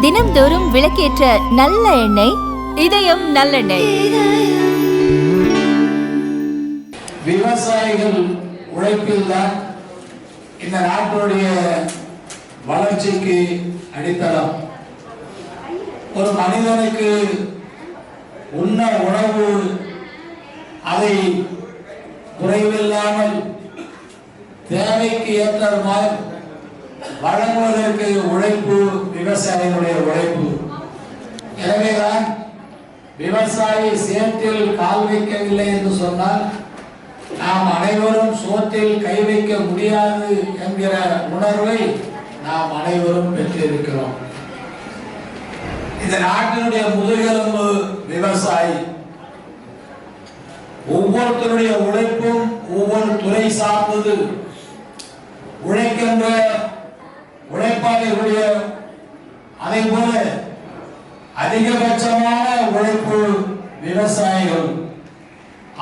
தினம்தோறும் விளக்கேற்ற நல்ல எண்ணெய் இதயம் நல்லெண்ணெய். விவசாயிகள் உழைப்பில்தான் இந்த நாட்டுடைய வளர்ச்சிக்கு அடித்தளம். ஒரு மனிதனுக்கு உண்ண உணவு அதை குறைவில்லாமல் தேவைக்கு ஏற்றமாறு வழங்குவதற்கு உழைப்பு விவசாயிகளுடைய உழைப்பு. எனவேதான் விவசாயி சேற்றில் கால் வைக்கவில்லை என்று சொன்னால் நாம் அனைவரும் சோற்றில் கை வைக்க முடியாது என்கிற உணர்வை நாம் அனைவரும் பெற்றிருக்கிறோம். இந்த நாட்டினுடைய முதுகெலும்பு விவசாயி. ஒவ்வொருத்தருடைய உழைப்பும் ஒவ்வொரு துறை சார்ந்தது. உழைக்கின்ற உழைப்பாளர்களுடைய அதை போல அதிகபட்சமான உழைப்பு விவசாயிகள்.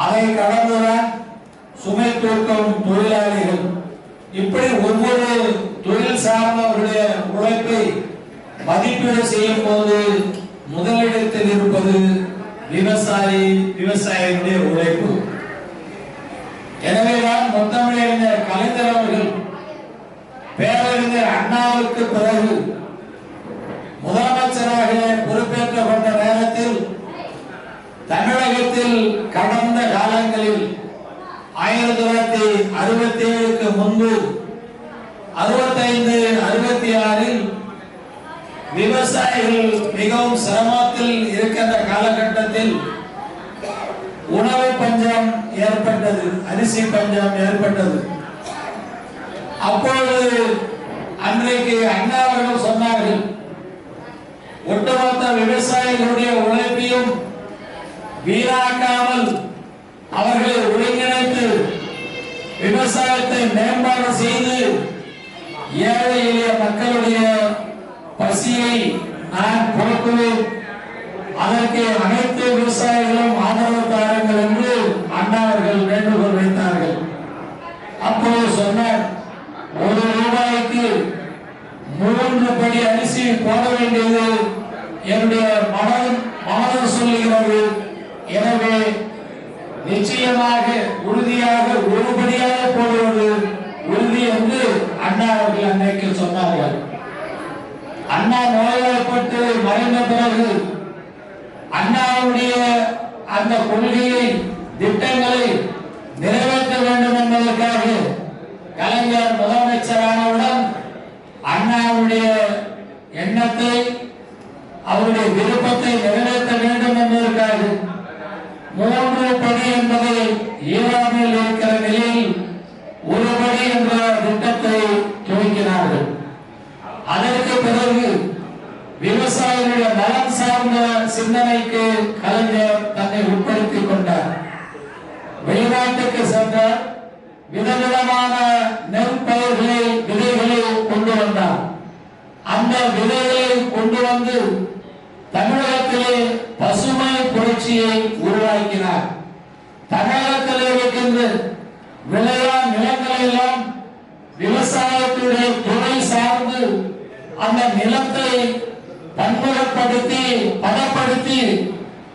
அதை கடந்துதான் சுமை தூக்கும் தொழிலாளிகள். இப்படி ஒவ்வொரு தொழில் சார்ந்தவர்களுடைய உழைப்பை மதிப்பீடு செய்யும் போது முதலிடத்தில் இருப்பது விவசாயிகளுடைய உழைப்பு. எனவேதான் முத்தமிழறிஞர் கலைஞர் அவர்கள் பேரறிஞர் அண்ணாவுக்கு பிறகு முதலமைச்சராக பொறுப்பேற்ற கொண்ட நேரத்தில் தமிழகத்தில் கடந்த காலங்களில் 1967க்கு முன்பு 65, 66 விவசாயிகள் மிகவும் சிரமத்தில் இருக்கின்ற காலகட்டத்தில் உணவு பஞ்சம் ஏற்பட்டது, அரிசி பஞ்சம் ஏற்பட்டது. அப்பொழுது அன்றைக்கு அண்ணா அவர்கள் சொன்னார்கள், ஒட்டுமொத்த விவசாயிகளுடைய உழைப்பையும் வீணாக்காமல் அவர்களை ஒருங்கிணைத்து விவசாயத்தை மேம்பாடு செய்து ஏழை எளிய மக்களுடைய பசியை நான் போக்குவேன், அதற்கு அனைத்து விவசாயிகளும் ஆதரவு தாருங்கள் என்று அண்ணா அவர்கள் வேண்டுகோள் வைத்தார்கள். அப்போது சொன்னார், 1 ரூபாய்க்கு 3 படி அரிசி போட வேண்டியது என்னுடைய மனம் சொல்லுகிறது. எனவே நிச்சயமாக உறுதியாக 1 படியாக போடுவது உறுதி என்று அண்ணா அவர்கள் அன்றைக்கு சொன்னார்கள். அண்ணா நோய்வாய்ப்பட்டு மறைந்த பிறகு அண்ணாவுடைய அந்த கொள்கையை திட்டங்களை நிறைவேற்ற வேண்டும் என்பதற்காக கலைஞர் முதலமைச்சரானவுடன் அண்ணாவுடைய எண்ணத்தை அவருடைய விருப்பத்தை நிறைவேற்ற வேண்டும் என்பதற்காக 3 படி என்பதை ஈரானில் இருக்கிற நிலையில் 1 படி என்ற திட்டத்தை துவக்கினார்கள். அதற்கு பிறகு விவசாயிகளுடைய நலன் சார்ந்த சிந்தனைக்கு கலைஞர் தன்னை உட்படுத்திக் கொண்டார். வெளிநாட்டுக்கு சென்றார். விதவிதமான நெற்பயிர்களை விதைகளை கொண்டு வந்தார். அந்த விதைகளை கொண்டு வந்து தமிழகத்திலே பசுமை புரட்சியை உருவாக்கினார். தமிழகத்தில் இருக்கின்ற விளையா நிலங்களை எல்லாம் விவசாயத்துடைய துறை சார்ந்து அந்த நிலத்தை பன்முகப்படுத்தி பதப்படுத்தி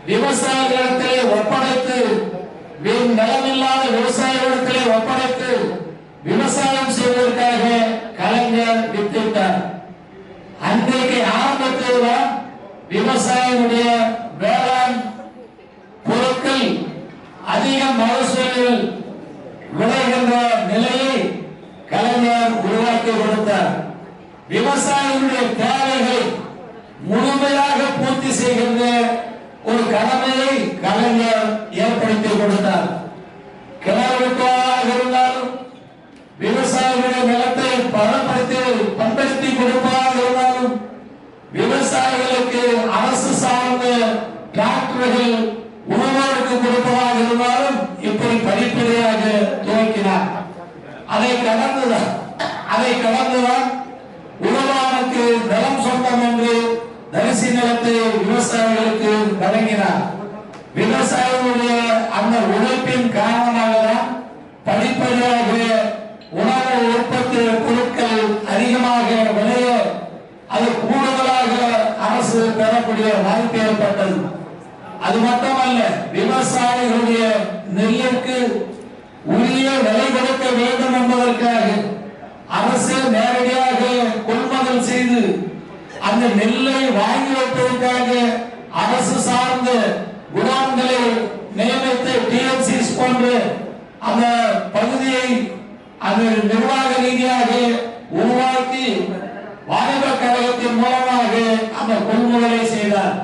விவசாயிகளிடத்திலே ஒப்படைத்து, நிலமில்லாத விவசாயிகளிடத்திலே ஒப்படைத்து விவசாயம் செய்வதற்காக கலைஞர் வித்திட்டார். அன்றைக்கு ஆரம்பத்தில் தான் விவசாயிகளுடைய வேளாண் பொருட்கள் அதிக மகசூலில் விளைகின்ற நிலையை கலைஞர் உருவாக்கி கொடுத்தார். விவசாயிகளுடைய தேவைகளை முழுமையாக பூர்த்தி செய்கின்ற ஒரு கடமையை கலைஞர் ஏற்படுத்தி கொடுத்தார். கிணறுக்காக இருந்தாலும், விவசாயிகளுடைய நிலத்தை பண்படுத்தி கொடுப்பதாக இருந்தாலும், விவசாயிகளுக்கு அரசு சார்ந்த டிராக்டர்கள் உணவோருக்கு கொடுப்பதாக இருந்தாலும் இப்படி படிப்படியாக துவக்கினார். அதை கடந்துதான் உழவானுக்கு நிலம் சொந்தம் என்று தரிசி நிலத்தை விவசாயிகளுக்கு வழங்கினார். விவசாயிகளுடைய அந்த உழைப்பின் காரணமாக தான் படிப்படியாக உணவு உற்பத்தி பொருட்கள் அதிகமாக விளைய வேண்டிய வாய்ப்பு ஏற்பட்டது. அது மட்டுமல்ல, விவசாயிகளுடைய நெல்லுக்கு உரிய விலை கொடுக்க வேண்டும் என்பதற்காக அரசு நேரடியாக கொள்முதல் செய்து அந்த நெல்லை வாங்கி வைப்பதற்காக அரசு சார்ந்த குடான்களை நியமித்து டிஎம்சிஸ் போன்ற அந்த பகுதியை அது நிர்வாக ரீதியாக உருவாக்கி வாணிப கழகத்தின் மூலமாக அந்த கொள்முதலை செய்தார்.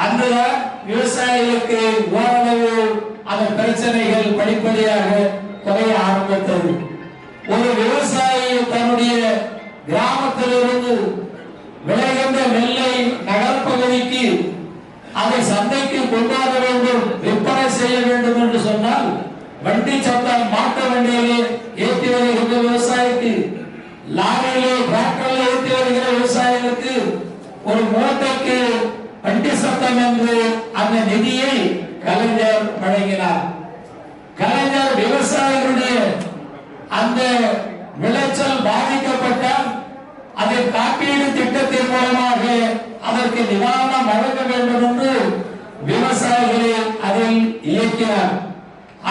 அன்றுதான் விவசாயிகளுக்கு ஓரளவு அந்த பிரச்சனைகள் படிப்படியாக குறைய ஆரம்பித்தது. ஒரு விவசாயி தன்னுடைய கிராமத்திலிருந்து விளைகின்ற நெல்லை நகர்ப்பகுதிக்கு அதை சந்தைக்கு கொண்டாட வேண்டும், விற்பனை செய்ய வேண்டும் என்று சொன்னால் வண்டி சத்தம் மாட்டு வண்டியிலே ஏற்றி வருகின்ற விவசாயிக்கு, லாரியிலே டிராக்டரில் ஏற்றி வருகிற விவசாயிகளுக்கு ஒரு மூட்டைக்கு வண்டி சத்தம் என்று அந்த நிதியை கலைஞர் வழங்கினார். கலைஞர் விவசாயிகளுடைய அந்த விளைச்சல் பாதிக்கப்பட்டால் அதை காப்பீடு திட்டத்தின் மூலமாக அதற்கு நிவாரணம் வழங்க வேண்டும் என்று விவசாயிகளை அதில் இயக்கினார்,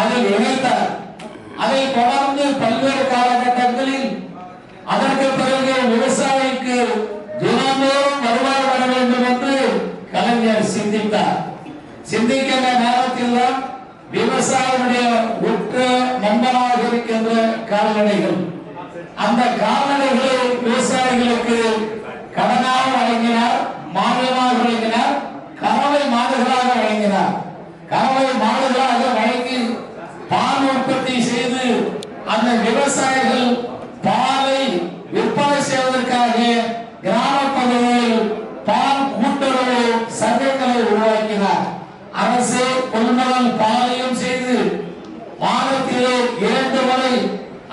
அதில் இணைத்தார். அதை தொடர்ந்து பல்வேறு காலகட்டங்களில் அதற்கு பிறகு விவசாயிக்கு தினந்தோறும் வருவாய் வர வேண்டும் என்று கலைஞர் சிந்தித்தார். சிந்திக்கின்ற நேரத்தில் தான் விவசாயிகளுடைய உற்ற நண்பனாக இருக்கின்ற கால்நடைகள், அந்த கால்நடைகளை விவசாயிகளுக்கு கடனாக வழங்கினார், மானியமாக வழங்கினார், கறவை மாடுகளாக வழங்கினார். கறவை மாடுகளாக வழங்கி பால் உற்பத்தி செய்து அந்த விவசாயிகள் பாலை விற்பனை செய்வதற்காக கிராம பகுதியில் பால் கூட்டுறவு சங்கங்களை உருவாக்கினார். அரசு கொள்முதல் பாலையும் செய்து மாதத்திலே 2 முறை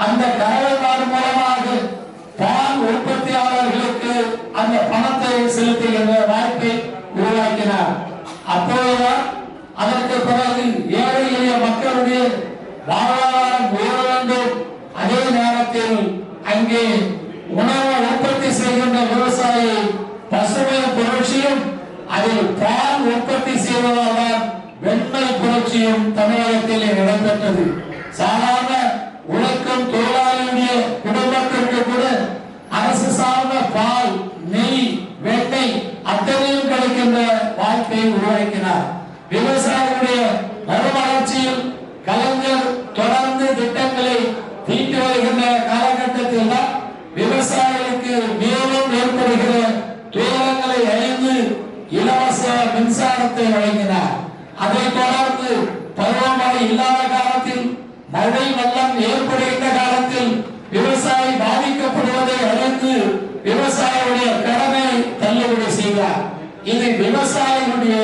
அந்த கறவை மாடு மூலமாக பால் உற்பத்தியாளர்களுக்கு அந்த பணத்தை செலுத்துகின்ற வாய்ப்பை உருவாக்கினார். அப்போதுதான் அதற்கு பிறகு ஏழை எளிய மக்களுடைய வாழ்வாதாரம் உயர வேண்டும், அதே நேரத்தில் அங்கே உணவு உற்பத்தி செய்கின்ற விவசாயி பசுமை புரட்சியும் அதில் பால் உற்பத்தி செய்வதால் வெண்மை புரட்சியும் தமிழகத்தில் நடைபெற்றது. சாதாரண உழைக்கும் தொழிலாளியுடைய குடும்பத்திற்கு கூட அரசு சார்ந்த பால், நெய், வெண்ணெய் அத்தனையும் கிடைக்கின்ற வாய்ப்பை உருவாக்கினார். விவசாயிகளுடைய மறுமலர்ச்சியில் கலைஞர் தொடர்ந்து திட்டங்களை தீட்டி வருகின்ற காலகட்டத்தில் தான் விவசாயிகளுக்கு மேலும் ஏற்படுகிற துயரங்களை அறிந்து இலவச மின்சாரத்தை வழங்கினார். அதை தொடர்ந்து பருவமழை இல்லாத காலத்தில், மழை வெள்ளம் ஏற்படுகின்ற காலத்தில் விவசாயி பாதிக்கப்படுவதை அறிந்து விவசாயியுடைய கடனை தள்ளுபடி செய்தார். இது விவசாயிகளுடைய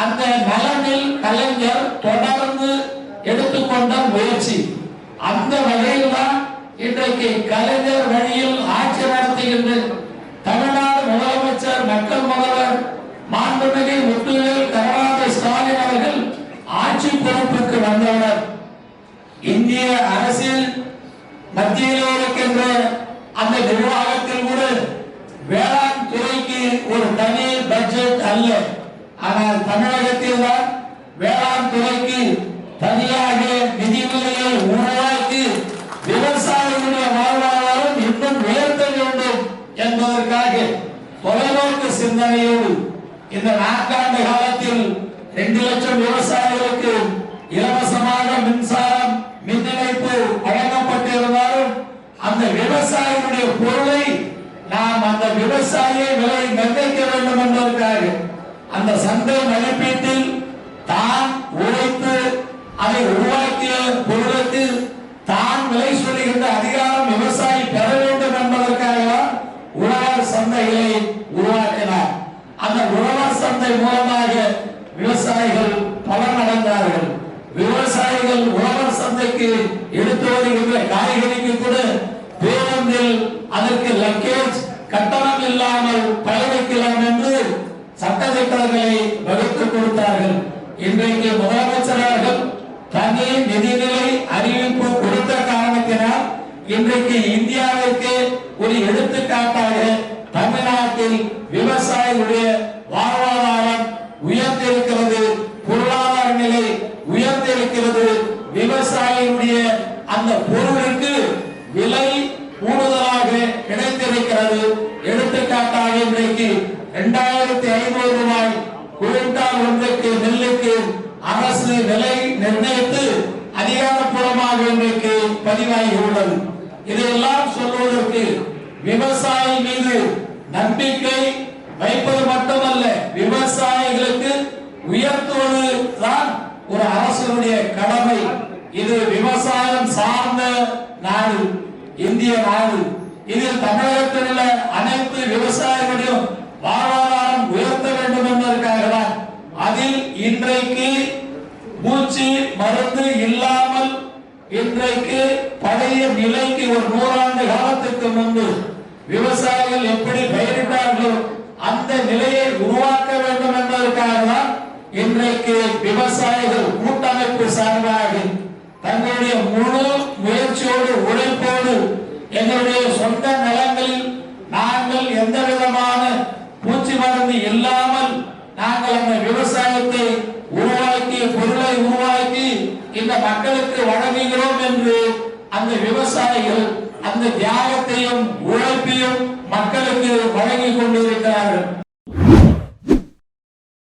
அந்த நலனில் கலைஞர் தொடர்ந்து எடுத்துக்கொண்ட முயற்சி. அந்த வகையில் தான் இன்றைக்கு கலைஞர் வழியில் ஆட்சி நடத்துகின்ற தமிழ்நாடு முதலமைச்சர், மக்கள் முதல்வர் மாண்புமிகு முத்துவேல் கருணாநிதி ஸ்டாலின் அவர்கள் ஆட்சி பொறுப்புக்கு வந்தவர். இந்திய அரசில் மத்தியில் இருக்கின்ற அந்த நிர்வாகத்தில் கூட வேளாண் துறைக்கு ஒரு தனி பட்ஜெட் அல்ல. ஆனால் தமிழகத்தில் தான் வேளாண் துறைக்கு தனியாக நிதிநிலையை உருவாக்கி விவசாயிகளுடைய வாழ்வாதாரம் இன்னும் உயர்த்த வேண்டும் என்பதற்காக தொலைநோக்கு சிந்தனையோடு இந்த 4 ஆண்டு காலத்தில் 2 லட்சம் விவசாயிகளுக்கு இலவசமாக மின்சாரம், மின் இணைப்பு வழங்கப்பட்டிருந்தாலும் அந்த விவசாயிகளுடைய பொருளை நாம் அந்த விவசாயியை விலை நிர்ணயிக்க வேண்டும் என்பதற்காக அந்த சந்தை மதிப்பீட்டில் தான் உழைத்து அதை உருவாக்கிய பொருளுக்கு தான் விலை சொல்லுகின்ற அதிகாரம் விவசாயி பெற வேண்டும் என்பதற்காக உழவர் சந்தைகளை உருவாக்கினார். அந்த உழவர் சந்தை மூலமாக விவசாயிகள் பலனடைந்தார்கள். விவசாயிகள் உழவர் சந்தைக்கு எடுத்து வருகின்ற காய்கறிக்கு கூட பேருந்தில் அதற்கு லக்கேஜ் கட்டணம் இல்லாமல் பயணிக்கலாம் என்று சட்டத்திட்டங்களை வகுத்து கொடுத்தார்கள். இன்றைக்கு முதலமைச்சர்கள் தனி நிதிநிலை அறிவிப்பு கொடுத்த காரணத்தினால் இன்றைக்கு இந்தியாவிற்கு ஒரு எடுத்துக்காட்டாக தமிழ்நாட்டில் விவசாயிகளுடைய வாழ்வாதாரம் உயர்ந்திருக்கிறது, பொருளாதார நிலை உயர்ந்திருக்கிறது. விவசாயிகளுடைய அந்த பொருளுக்கு விலை கூடுதலாக கிடைத்திருக்கிறது. எடுத்துக்காட்டாக இன்றைக்கு 2500 ரூபாய் குவிண்டால் ஒன்றுக்கு நெல்லுக்கு அரசு விலை நிர்ணயித்து அதிகாரப்பூர்வமாக இன்றைக்கு பதிவாகி உள்ளது. இதையெல்லாம் சொல்வதற்கு விவசாயி மீது நம்பிக்கை வைப்பது மட்டுமல்ல, விவசாயிகளுக்கு உயர்த்துவது தான் ஒரு அரசுடைய கடமை. இது விவசாயம் சார்ந்த நாடு, இந்திய நாடு. இதில் தமிழகத்தில் உள்ள அனைத்து விவசாயிகளையும் வாழ்வாதாரம் உயர்த்த வேண்டும் என்பதற்காக தான் அதில் இன்றைக்கு பூச்சி மருந்து இல்லாமல் இன்றைக்கு பழைய நிலைக்கு ஒரு 100 ஆண்டு காலத்துக்கு முன்பு விவசாயிகள் எப்படி பயிரிட்டார்களோ அந்த நிலையை உருவாக்க வேண்டும் என்பதற்காக தான் இன்றைக்கு விவசாயிகள் கூட்டமைப்பு சார்பாக தங்களுடைய முழு முயற்சியோடு உழைப்போடு எங்களுடைய சொந்த நிலங்களில் நாங்கள் எந்த விதமான பூச்சி மருந்து இல்லாமல் நாங்கள் அந்த விவசாயத்தை உருவாக்கி பொருளை உருவாக்கி இந்த மக்களுக்கு வழங்குகிறோம் என்று அந்த விவசாயிகள் அந்த தியாகத்தையும் உழைப்பையும் மக்களுக்கு வழங்கி கொண்டிருக்கிறார்கள்.